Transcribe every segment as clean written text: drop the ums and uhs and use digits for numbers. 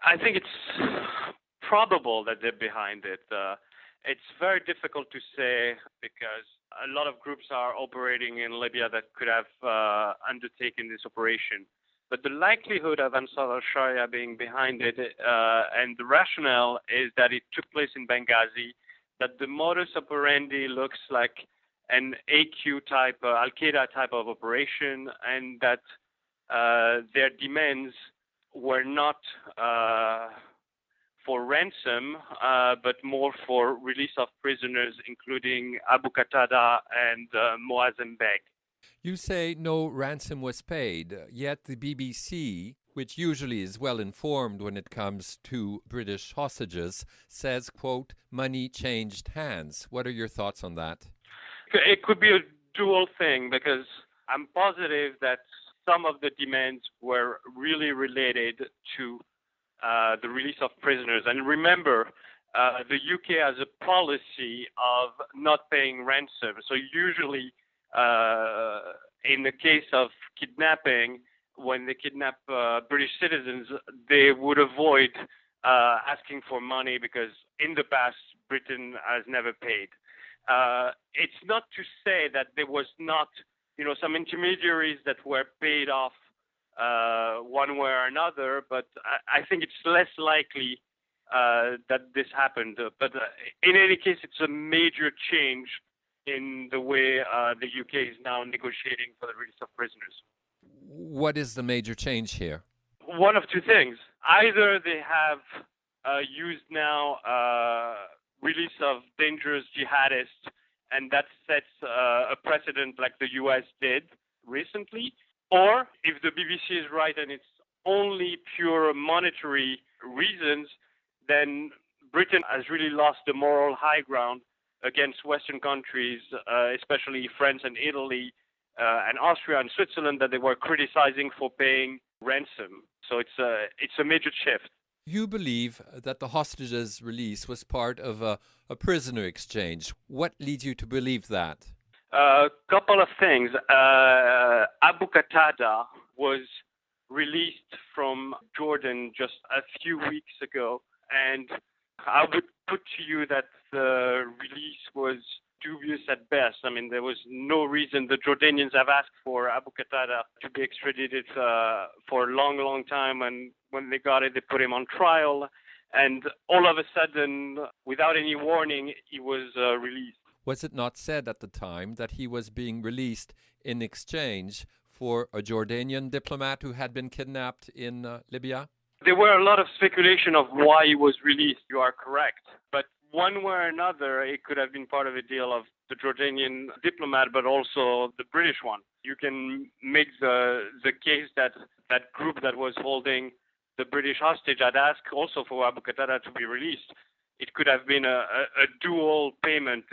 I think it's probable that they're behind it. It's very difficult to say because a lot of groups are operating in Libya that could have undertaken this operation. But the likelihood of Ansar al-Sharia being behind it and the rationale is that it took place in Benghazi, that the modus operandi looks like an AQ type, Al-Qaeda type of operation, and that their demands were not for ransom, but more for release of prisoners, including Abu Qatada and Moazzam Beg. You say no ransom was paid, yet the BBC, which usually is well informed when it comes to British hostages, says, quote, money changed hands. What are your thoughts on that? It could be a dual thing because I'm positive that some of the demands were really related to the release of prisoners. And remember, the UK has a policy of not paying ransom. So usually, in the case of kidnapping, when they kidnap British citizens, they would avoid asking for money because in the past, Britain has never paid. It's not to say that there was not, some intermediaries that were paid off one way or another, but I think it's less likely that this happened. But in any case, it's a major change in the way the UK is now negotiating for the release of prisoners. What is the major change here? One of two things. Either they have used now release of dangerous jihadists, and that sets a precedent like the US did recently, or if the BBC is right and it's only pure monetary reasons, then Britain has really lost the moral high ground against Western countries, especially France and Italy and Austria and Switzerland, that they were criticizing for paying ransom. So it's a major shift. You believe that the hostages' release was part of a prisoner exchange. What leads you to believe that? A couple of things. Abu Qatada was released from Jordan just a few weeks ago, and I would put to you that the release was dubious at best. I mean, there was no reason. The Jordanians have asked for Abu Qatada to be extradited for a long, long time, and when they got it, they put him on trial, and all of a sudden, without any warning, he was released. Was it not said at the time that he was being released in exchange for a Jordanian diplomat who had been kidnapped in Libya? There were a lot of speculation of why he was released. You are correct. But one way or another, it could have been part of a deal of the Jordanian diplomat, but also the British one. You can make the case that that group that was holding the British hostage had asked also for Abu Qatada to be released. It could have been a dual payment,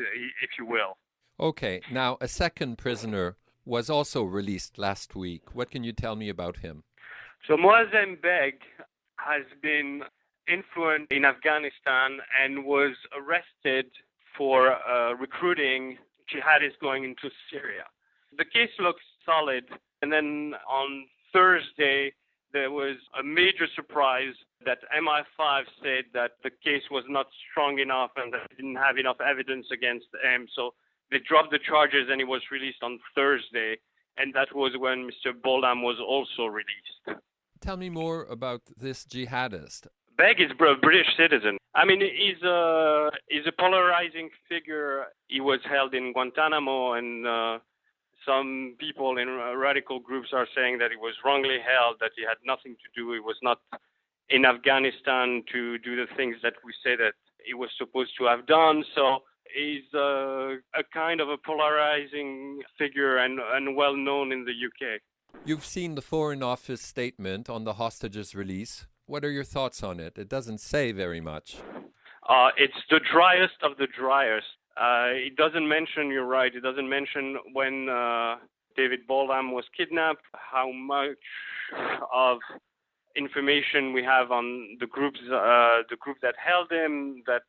if you will. Okay. Now, a second prisoner was also released last week. What can you tell me about him? So Moazzam Beg has been influenced in Afghanistan and was arrested for recruiting jihadists going into Syria. The case looks solid. And then on Thursday, there was a major surprise that MI5 said that the case was not strong enough and that they didn't have enough evidence against him. So they dropped the charges and he was released on Thursday. And that was when Mr. Boldam was also released. Tell me more about this jihadist. Beg is a British citizen. I mean, he's a polarizing figure. He was held in Guantanamo, and some people in radical groups are saying that he was wrongly held, that he had nothing to do. He was not in Afghanistan to do the things that we say that he was supposed to have done. So he's a kind of a polarizing figure and well known in the UK. You've seen the Foreign Office statement on the hostages' release. What are your thoughts on it? It doesn't say very much. It's the driest of the driest. It doesn't mention, you're right, it doesn't mention when David Boldam was kidnapped, how much of information we have on the group that held him, that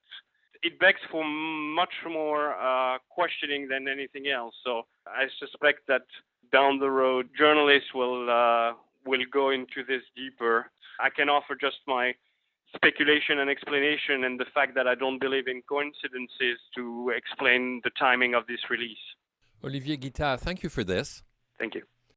it begs for much more questioning than anything else. So I suspect that down the road, journalists will go into this deeper. I can offer just my speculation and explanation, and the fact that I don't believe in coincidences to explain the timing of this release. Olivier Guittard, thank you for this. Thank you.